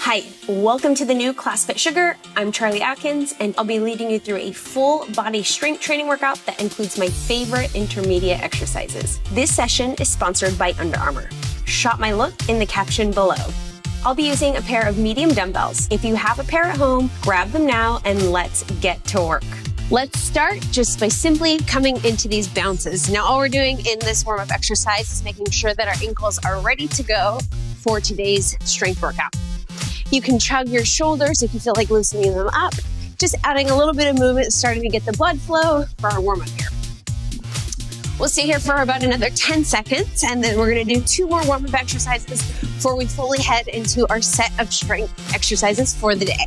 Hi, welcome to the new Class FitSugar. I'm Charlee Atkins, and I'll be leading you through a full body strength training workout that includes my favorite intermediate exercises. This session is sponsored by Under Armour. Shop my look in the caption below. I'll be using a pair of medium dumbbells. If you have a pair at home, grab them now and let's get to work. Let's start just by simply coming into these bounces. Now, all we're doing in this warm-up exercise is making sure that our ankles are ready to go for today's strength workout. You can chug your shoulders if you feel like loosening them up, just adding a little bit of movement, starting to get the blood flow for our warm-up here. We'll stay here for about another 10 seconds, and then we're gonna do 2 more warm-up exercises before we fully head into our set of strength exercises for the day.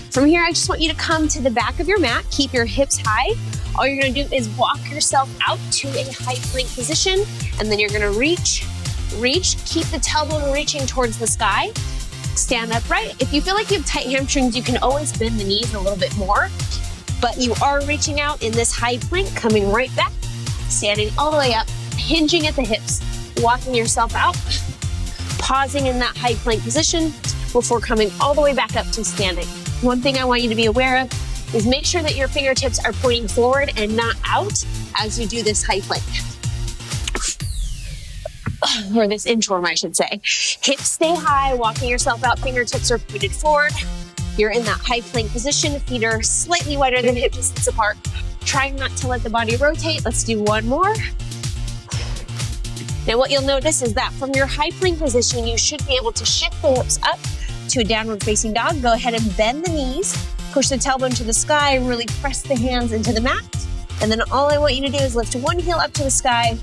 From here, I just want you to come to the back of your mat, keep your hips high. All you're gonna do is walk yourself out to a high plank position, and then you're gonna reach, keep the tailbone reaching towards the sky. Stand upright. If you feel like you have tight hamstrings, you can always bend the knees a little bit more, but you are reaching out in this high plank, coming right back, standing all the way up, hinging at the hips, walking yourself out, pausing in that high plank position before coming all the way back up to standing. One thing I want you to be aware of is make sure that your fingertips are pointing forward and not out as you do this high plank. Or this inchworm, I should say. Hips stay high, walking yourself out, fingertips are pointed forward. You're in that high plank position, feet are slightly wider than hip distance apart. Trying not to let the body rotate. Let's do one more. Now what you'll notice is that from your high plank position, you should be able to shift the hips up to a downward facing dog. Go ahead and bend the knees, push the tailbone to the sky, really press the hands into the mat. And then all I want you to do is lift one heel up to the sky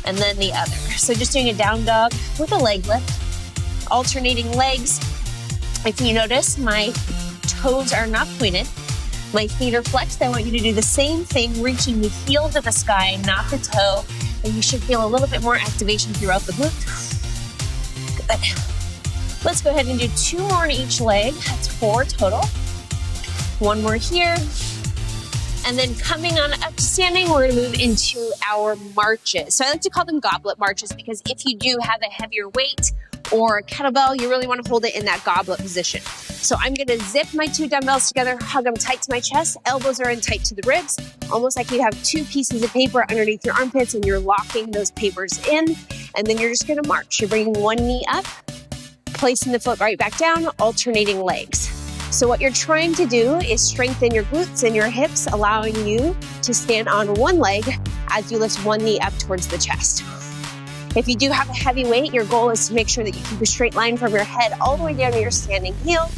and then the other. So just doing a down dog with a leg lift, alternating legs. If you notice, my toes are not pointed. My feet are flexed. I want you to do the same thing, reaching the heel to the sky, not the toe. And you should feel a little bit more activation throughout the glute. Good. Let's go ahead and do 2 more on each leg. That's 4 total. 1 more here. And then coming on up to standing, we're gonna move into our marches. So I like to call them goblet marches because if you do have a heavier weight or a kettlebell, you really wanna hold it in that goblet position. So I'm gonna zip my 2 dumbbells together, hug them tight to my chest, elbows are in tight to the ribs, almost like you have 2 pieces of paper underneath your armpits and you're locking those papers in, and then you're just gonna march. You're bringing one knee up, placing the foot right back down, alternating legs. So what you're trying to do is strengthen your glutes and your hips, allowing you to stand on one leg as you lift one knee up towards the chest. If you do have a heavy weight, your goal is to make sure that you keep a straight line from your head all the way down to your standing heel.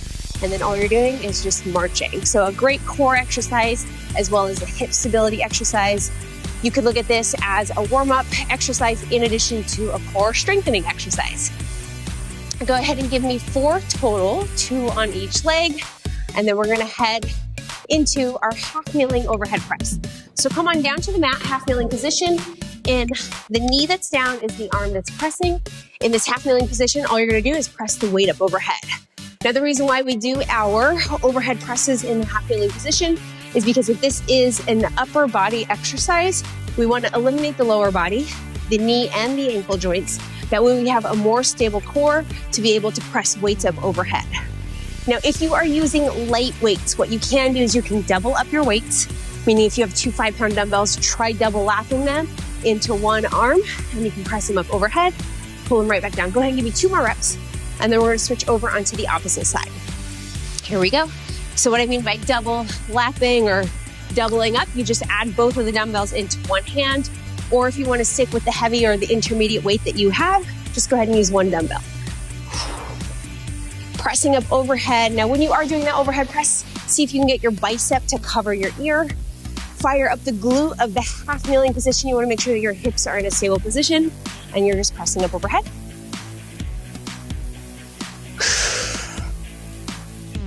And then all you're doing is just marching. So a great core exercise as well as a hip stability exercise. You could look at this as a warm-up exercise in addition to a core strengthening exercise. Go ahead and give me 4 total, 2 on each leg, and then we're gonna head into our half kneeling overhead press. So come on down to the mat, half kneeling position, and the knee that's down is the arm that's pressing. In this half kneeling position, all you're gonna do is press the weight up overhead. Now the reason why we do our overhead presses in the half kneeling position is because if this is an upper body exercise, we wanna eliminate the lower body, the knee and the ankle joints. That way we have a more stable core to be able to press weights up overhead. Now, if you are using light weights, what you can do is you can double up your weights, meaning if you have 2 5-pound dumbbells, try double lapping them into one arm, and you can press them up overhead, pull them right back down. Go ahead and give me 2 more reps, and then we're gonna switch over onto the opposite side. Here we go. So what I mean by double lapping or doubling up, you just add both of the dumbbells into one hand, or if you want to stick with the heavy or the intermediate weight that you have, just go ahead and use 1 dumbbell. Pressing up overhead. Now, when you are doing that overhead press, see if you can get your bicep to cover your ear. Fire up the glute of the half kneeling position. You want to make sure that your hips are in a stable position, and you're just pressing up overhead.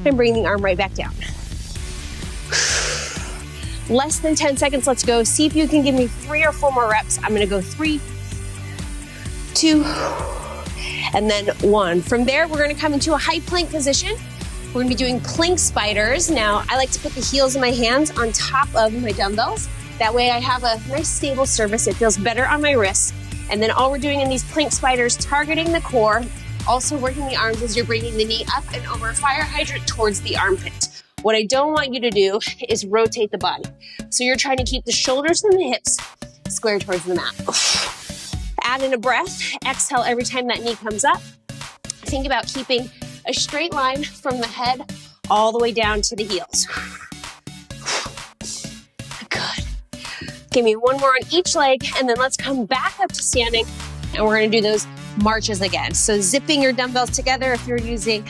And bring the arm right back down. Less than 10 seconds, let's go. See if you can give me 3 or 4 more reps. I'm gonna go 3, 2, and then 1. From there, we're gonna come into a high plank position. We're gonna be doing plank spiders. Now, I like to put the heels of my hands on top of my dumbbells. That way I have a nice stable surface. It feels better on my wrists. And then all we're doing in these plank spiders, targeting the core, Also working the arms as you're bringing the knee up and over a fire hydrant towards the armpit. What I don't want you to do is rotate the body. So you're trying to keep the shoulders and the hips square towards the mat. Add in a breath. Exhale every time that knee comes up. Think about keeping a straight line from the head all the way down to the heels. Good. Give me one more on each leg, and then let's come back up to standing, and we're gonna do those marches again. So zipping your dumbbells together if you're using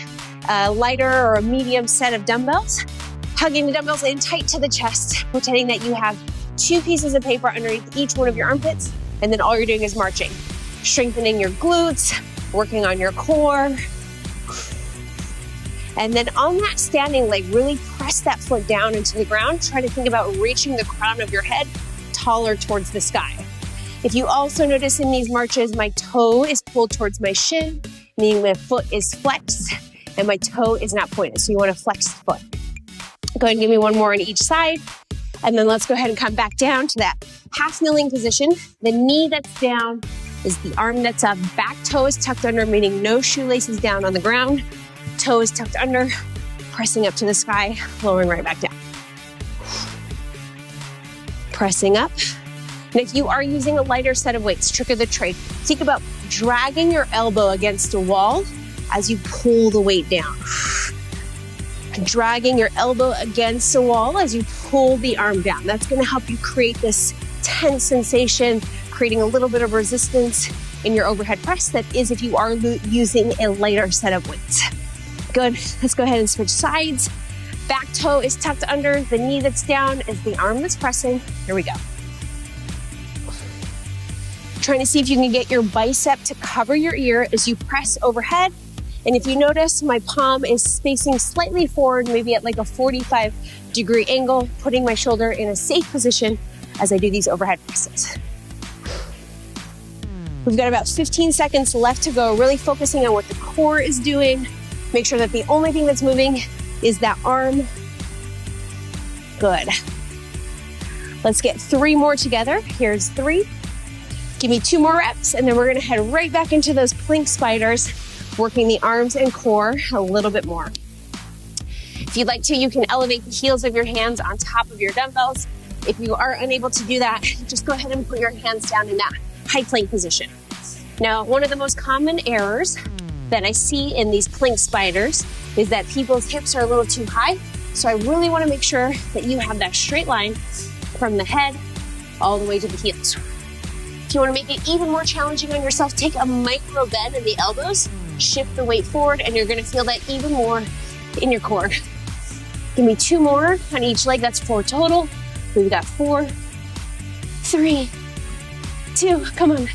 a lighter or a medium set of dumbbells. Hugging the dumbbells in tight to the chest, pretending that you have 2 pieces of paper underneath each one of your armpits, and then all you're doing is marching. Strengthening your glutes, working on your core. And then on that standing leg, really press that foot down into the ground. Try to think about reaching the crown of your head taller towards the sky. If you also notice in these marches, my toe is pulled towards my shin, meaning my foot is flexed and my toe is not pointed. So you want to flex the foot. Go ahead and give me one more on each side. And then let's go ahead and come back down to that half kneeling position. The knee that's down is the arm that's up. Back toe is tucked under, meaning no shoelaces down on the ground. Toe is tucked under, pressing up to the sky, lowering right back down. Pressing up. And if you are using a lighter set of weights, trick of the trade, think about dragging your elbow against a wall as you pull the weight down. Dragging your elbow against a wall as you pull the arm down. That's going to help you create this tense sensation, creating a little bit of resistance in your overhead press. That is if you are using a lighter set of weights. Good. Let's go ahead and switch sides. Back toe is tucked under. The knee that's down is the arm that's pressing. Here we go. Trying to see if you can get your bicep to cover your ear as you press overhead. And if you notice, my palm is facing slightly forward, maybe at like a 45-degree angle, putting my shoulder in a safe position as I do these overhead presses. We've got about 15 seconds left to go, really focusing on what the core is doing. Make sure that the only thing that's moving is that arm. Good. Let's get 3 more together. Here's 3. Give me 2 more reps, and then we're gonna head right back into those plank spiders, working the arms and core a little bit more. If you'd like to, you can elevate the heels of your hands on top of your dumbbells. If you are unable to do that, just go ahead and put your hands down in that high plank position. Now, one of the most common errors that I see in these plank spiders is that people's hips are a little too high. So I really want to make sure that you have that straight line from the head all the way to the heels. If you want to make it even more challenging on yourself, take a micro bend in the elbows, shift the weight forward, and you're going to feel that even more in your core. Give me 2 more on each leg. That's 4 total. We've got 4, 3, 2, come on,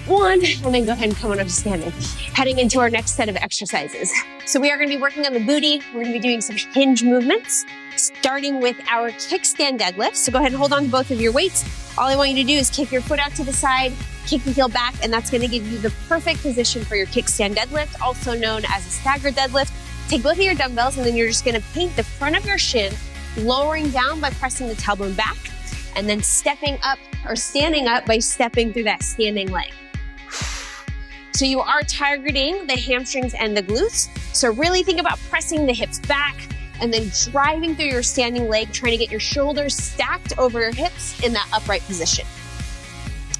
1, and then go ahead and come on up to standing. Heading into our next set of exercises. So we are going to be working on the booty. We're going to be doing some hinge movements, starting with our kickstand deadlift. So go ahead and hold on to both of your weights. All I want you to do is kick your foot out to the side, kick the heel back, and that's going to give you the perfect position for your kickstand deadlift, also known as a staggered deadlift. Take both of your dumbbells, and then you're just going to paint the front of your shin, lowering down by pressing the tailbone back, and then stepping up or standing up by stepping through that standing leg. So you are targeting the hamstrings and the glutes. So really think about pressing the hips back and then driving through your standing leg, trying to get your shoulders stacked over your hips in that upright position.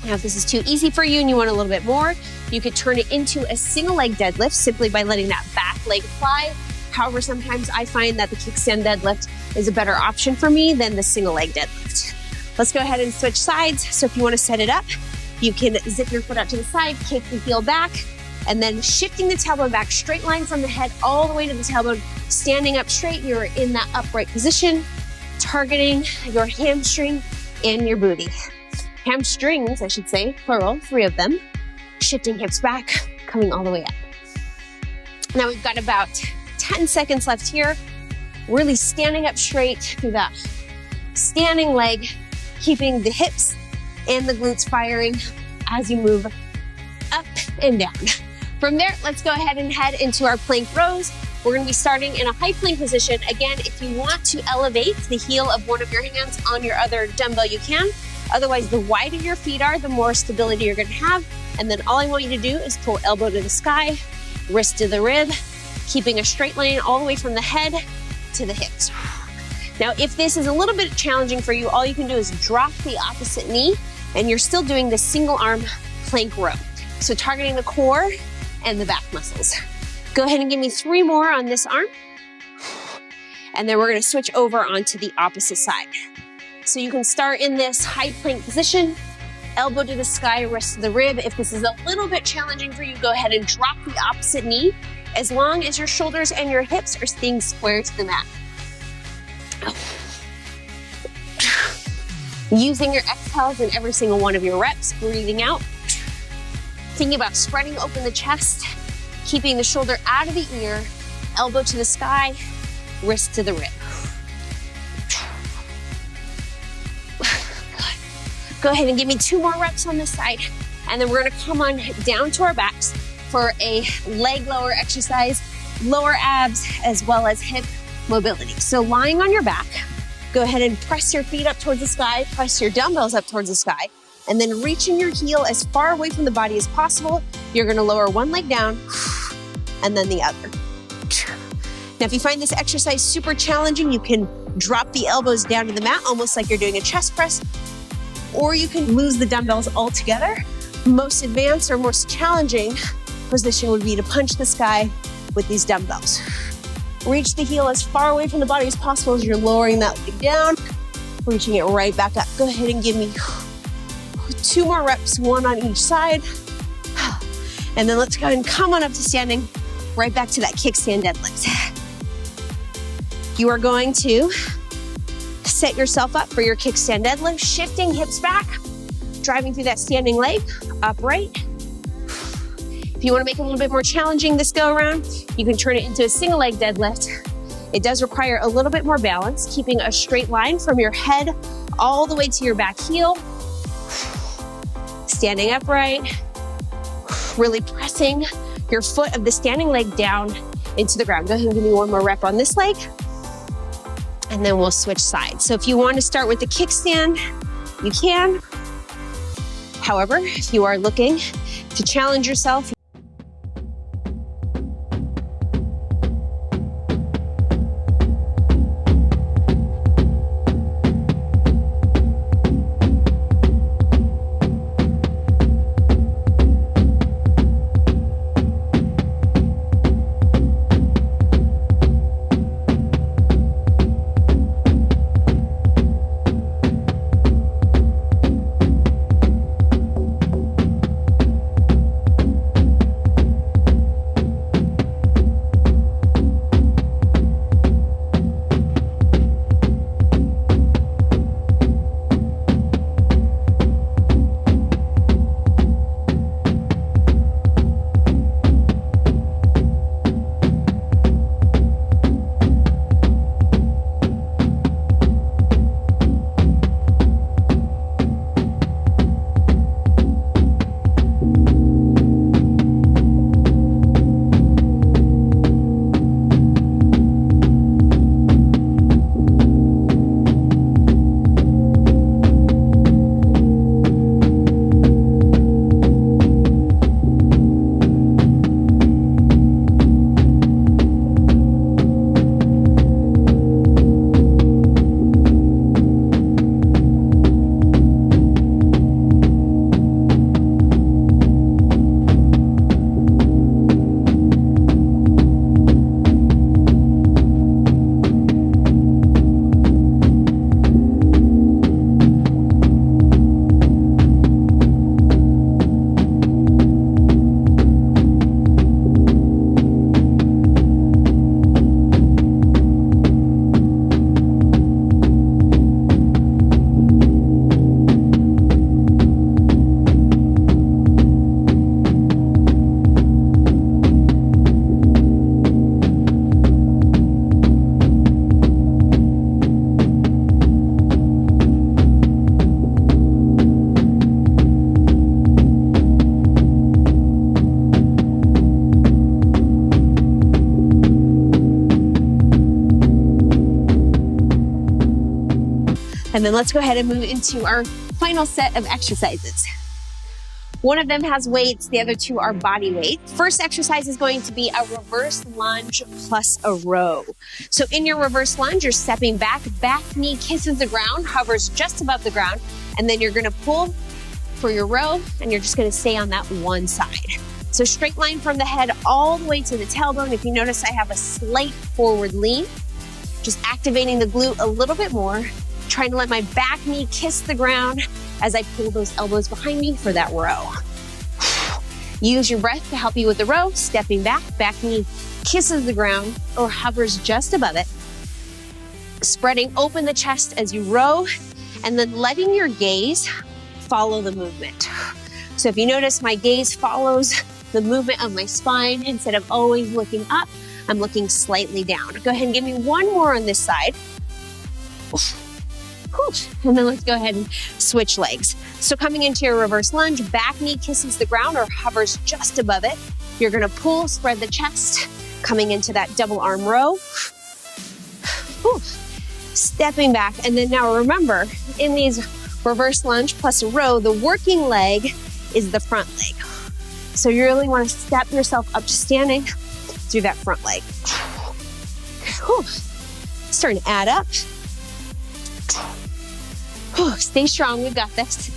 Now, if this is too easy for you and you want a little bit more, you could turn it into a single leg deadlift simply by letting that back leg fly. However, sometimes I find that the kickstand deadlift is a better option for me than the single leg deadlift. Let's go ahead and switch sides. So if you want to set it up, you can zip your foot out to the side, kick the heel back, and then shifting the tailbone back, straight line from the head all the way to the tailbone, standing up straight. You're in that upright position, targeting your hamstring and your booty. Hamstrings, I should say, plural, 3 of them. Shifting hips back, coming all the way up. Now we've got about 10 seconds left here. Really standing up straight through that standing leg, keeping the hips and the glutes firing as you move up and down. From there, let's go ahead and head into our plank rows. We're going to be starting in a high plank position. Again, if you want to elevate the heel of one of your hands on your other dumbbell, you can. Otherwise, the wider your feet are, the more stability you're going to have. And then all I want you to do is pull elbow to the sky, wrist to the rib, keeping a straight line all the way from the head to the hips. Now, if this is a little bit challenging for you, all you can do is drop the opposite knee, and you're still doing the single arm plank row. So targeting the core and the back muscles. Go ahead and give me 3 more on this arm. And then we're gonna switch over onto the opposite side. So you can start in this high plank position, elbow to the sky, wrist to the rib. If this is a little bit challenging for you, go ahead and drop the opposite knee, as long as your shoulders and your hips are staying square to the mat. Using your exhales in every single one of your reps, breathing out. Thinking about spreading open the chest, keeping the shoulder out of the ear, elbow to the sky, wrist to the rib. Good. Go ahead and give me 2 more reps on this side. And then we're gonna come on down to our backs for a leg lower exercise, lower abs, as well as hip mobility. So lying on your back, go ahead and press your feet up towards the sky, press your dumbbells up towards the sky, and then reaching your heel as far away from the body as possible. You're gonna lower one leg down and then the other. Now, if you find this exercise super challenging, you can drop the elbows down to the mat, almost like you're doing a chest press, or you can lose the dumbbells altogether. Most advanced or most challenging position would be to punch the sky with these dumbbells. Reach the heel as far away from the body as possible as you're lowering that leg down, reaching it right back up. Go ahead and give me 2 more reps, 1 on each side. And then let's go ahead and come on up to standing, right back to that kickstand deadlift. You are going to set yourself up for your kickstand deadlift, shifting hips back, driving through that standing leg, upright. If you want to make it a little bit more challenging this go around, you can turn it into a single leg deadlift. It does require a little bit more balance, keeping a straight line from your head all the way to your back heel. Standing upright, really pressing your foot of the standing leg down into the ground. Go ahead and give me 1 more rep on this leg, and then we'll switch sides. So if you want to start with the kickstand, you can. However, if you are looking to challenge yourself, And then let's go ahead and move into our final set of exercises. One of them has weights, the other two are body weight. First exercise is going to be a reverse lunge plus a row. So in your reverse lunge, you're stepping back, back knee kisses the ground, hovers just above the ground, and then you're gonna pull for your row, and you're just gonna stay on that one side. So straight line from the head all the way to the tailbone. If you notice, I have a slight forward lean, just activating the glute a little bit more, trying to let my back knee kiss the ground as I pull those elbows behind me for that row. Use your breath to help you with the row, stepping back, back knee kisses the ground or hovers just above it. Spreading open the chest as you row, and then letting your gaze follow the movement. So if you notice, my gaze follows the movement of my spine. Instead of always looking up, I'm looking slightly down. Go ahead and give me one more on this side. And then let's go ahead and switch legs. So coming into your reverse lunge, back knee kisses the ground or hovers just above it. You're gonna pull, spread the chest, coming into that double arm row. Stepping back, and then now remember, in these reverse lunge plus a row, the working leg is the front leg. So you really wanna step yourself up to standing through that front leg. Starting to add up. Stay strong, we've got this.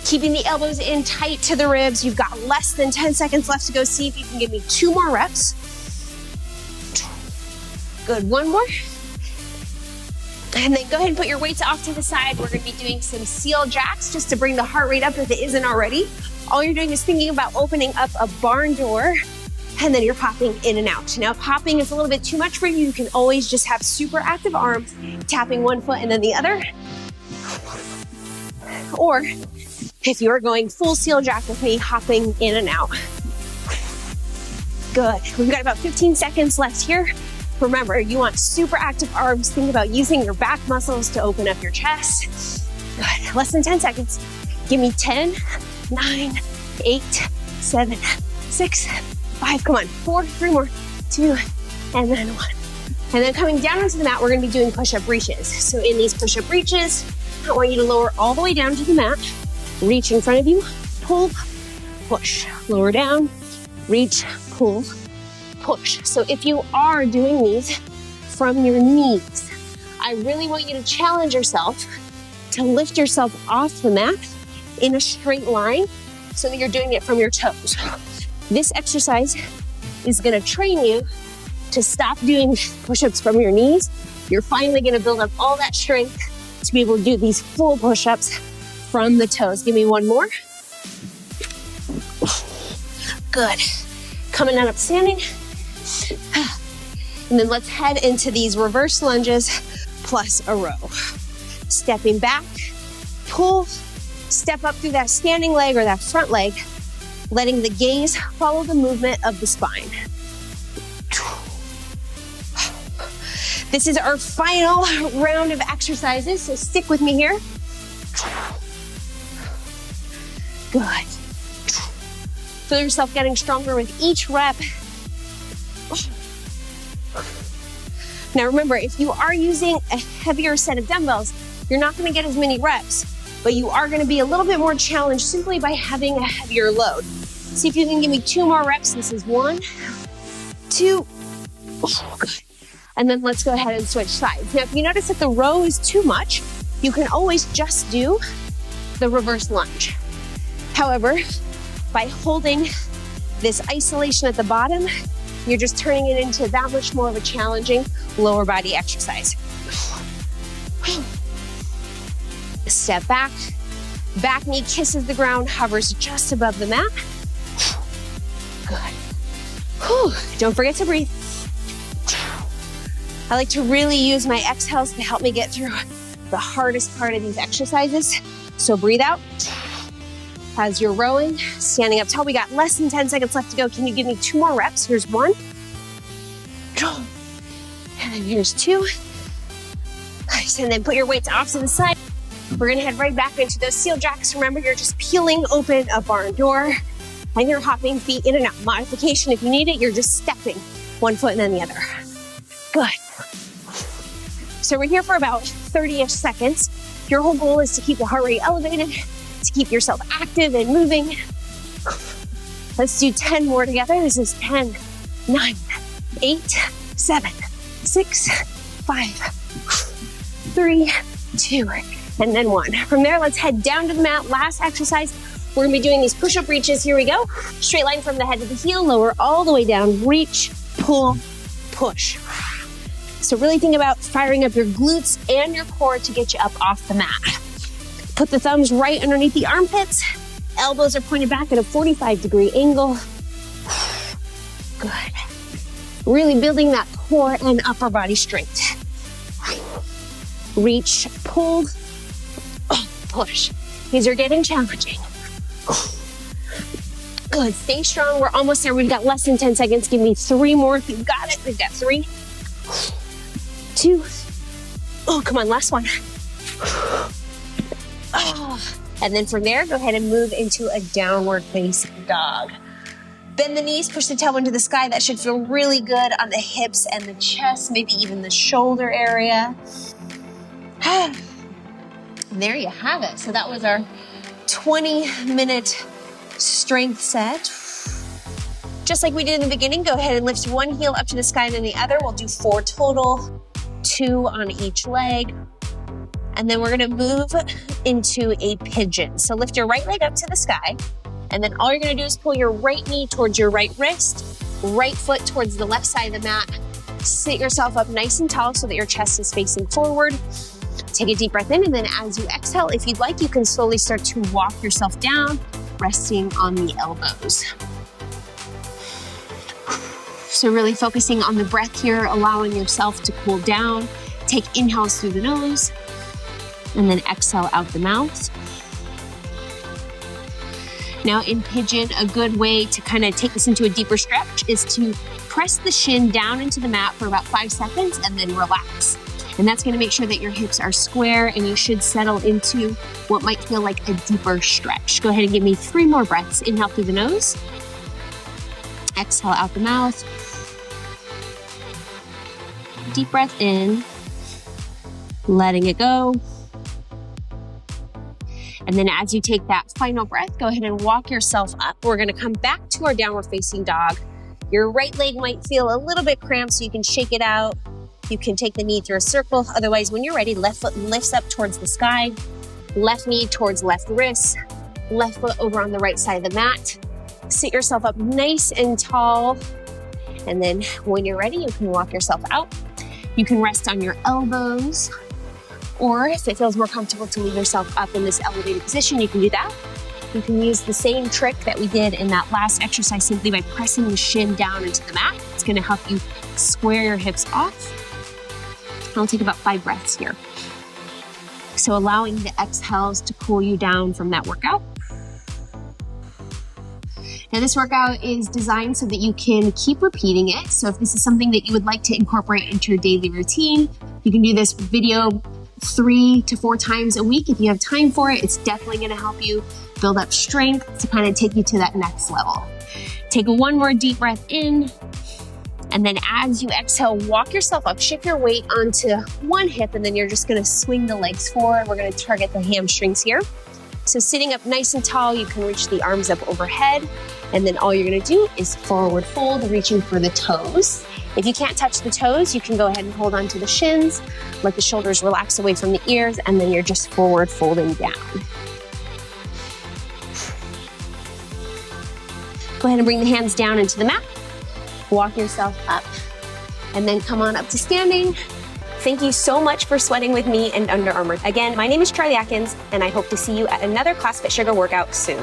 Keeping the elbows in tight to the ribs. You've got less than 10 seconds left to go. See if you can give me 2 more reps. Good, 1 more. And then go ahead and put your weights off to the side. We're gonna be doing some seal jacks just to bring the heart rate up if it isn't already. All you're doing is thinking about opening up a barn door, and then you're popping in and out. Now, popping is a little bit too much for you. You can always just have super active arms, tapping one foot and then the other. Or if you're going full seal jack with me, hopping in and out. Good. We've got about 15 seconds left here. Remember, you want super active arms. Think about using your back muscles to open up your chest. Good. Less than 10 seconds. Give me 10, 9, 8, 7, 6, 5, come on, 4, 3 more, 2, and then 1. And then coming down onto the mat, we're gonna be doing push-up reaches. So in these push-up reaches, I want you to lower all the way down to the mat, reach in front of you, pull, push, lower down, reach, pull, push. So if you are doing these from your knees, I really want you to challenge yourself to lift yourself off the mat in a straight line so that you're doing it from your toes. This exercise is gonna train you to stop doing push-ups from your knees. You're finally gonna build up all that strength to be able to do these full push-ups from the toes. Give me 1 more. Good. Coming on up standing. And then let's head into these reverse lunges plus a row. Stepping back, pull, step up through that standing leg or that front leg, letting the gaze follow the movement of the spine. This is our final round of exercises, so stick with me here. Good. Feel yourself getting stronger with each rep. Now remember, if you are using a heavier set of dumbbells, you're not gonna get as many reps, but you are gonna be a little bit more challenged simply by having a heavier load. See if you can give me 2 more reps. This is 1, 2, good. And then let's go ahead and switch sides. Now, if you notice that the row is too much, you can always just do the reverse lunge. However, by holding this isolation at the bottom, you're just turning it into that much more of a challenging lower body exercise. Step back, back knee kisses the ground, hovers just above the mat. Good. Don't forget to breathe. I like to really use my exhales to help me get through the hardest part of these exercises. So breathe out. As you're rowing, standing up tall, we got less than 10 seconds left to go. Can you give me 2 more reps? Here's 1. And then here's 2. Nice, and then put your weights off to the side. We're gonna head right back into those seal jacks. Remember, you're just peeling open a barn door and you're hopping feet in and out. Modification, if you need it, you're just stepping one foot and then the other. Good. So we're here for about 30-ish seconds. Your whole goal is to keep the heart rate elevated to keep yourself active and moving. Let's do 10 more together. This is 10, 9, 8, 7, 6, 5, 3, 2, and then 1. From there, let's head down to the mat. Last exercise, we're gonna be doing these push-up reaches. Here we go. Straight line from the head to the heel, lower all the way down, reach, pull, push. So really think about firing up your glutes and your core to get you up off the mat. Put the thumbs right underneath the armpits. Elbows are pointed back at a 45-degree angle. Good. Really building that core and upper body strength. Reach, pull, push. These are getting challenging. Good, stay strong. We're almost there. We've got less than 10 seconds. Give me 3 more if you've got it. We've got 3, 2. Oh, come on, last one. Oh. And then from there, go ahead and move into a downward facing dog. Bend the knees, push the tailbone to the sky. That should feel really good on the hips and the chest, maybe even the shoulder area. There you have it. So that was our 20-minute strength set. Just like we did in the beginning, go ahead and lift one heel up to the sky and then the other. We'll do 4 total, 2 on each leg. And then we're gonna move into a pigeon. So lift your right leg up to the sky, and then all you're gonna do is pull your right knee towards your right wrist, right foot towards the left side of the mat. Sit yourself up nice and tall so that your chest is facing forward. Take a deep breath in, and then as you exhale, if you'd like, you can slowly start to walk yourself down, resting on the elbows. So really focusing on the breath here, allowing yourself to cool down. Take inhales through the nose, and then exhale out the mouth. Now in pigeon, a good way to kind of take this into a deeper stretch is to press the shin down into the mat for about 5 seconds and then relax. And that's gonna make sure that your hips are square and you should settle into what might feel like a deeper stretch. Go ahead and give me 3 more breaths. Inhale through the nose, exhale out the mouth. Deep breath in, letting it go. And then as you take that final breath, go ahead and walk yourself up. We're gonna come back to our downward facing dog. Your right leg might feel a little bit cramped, so you can shake it out. You can take the knee through a circle. Otherwise, when you're ready, left foot lifts up towards the sky, left knee towards left wrist, left foot over on the right side of the mat. Sit yourself up nice and tall. And then when you're ready, you can walk yourself out. You can rest on your elbows, or if it feels more comfortable to leave yourself up in this elevated position, you can do that. You can use the same trick that we did in that last exercise simply by pressing the shin down into the mat. It's gonna help you square your hips off. I'll take about 5 breaths here. So allowing the exhales to cool you down from that workout. Now this workout is designed so that you can keep repeating it. So if this is something that you would like to incorporate into your daily routine, you can do this video 3 to 4 times a week. If you have time for it, it's definitely gonna help you build up strength to kind of take you to that next level. Take 1 more deep breath in, and then as you exhale, walk yourself up. Shift your weight onto one hip, and then you're just gonna swing the legs forward. We're gonna target the hamstrings here. So sitting up nice and tall, you can reach the arms up overhead, and then all you're gonna do is forward fold, reaching for the toes. If you can't touch the toes, you can go ahead and hold on to the shins, let the shoulders relax away from the ears, and then you're just forward folding down. Go ahead and bring the hands down into the mat. Walk yourself up, and then come on up to standing. Thank you so much for sweating with me and Under Armour. Again, my name is Charlee Atkins, and I hope to see you at another Class FitSugar workout soon.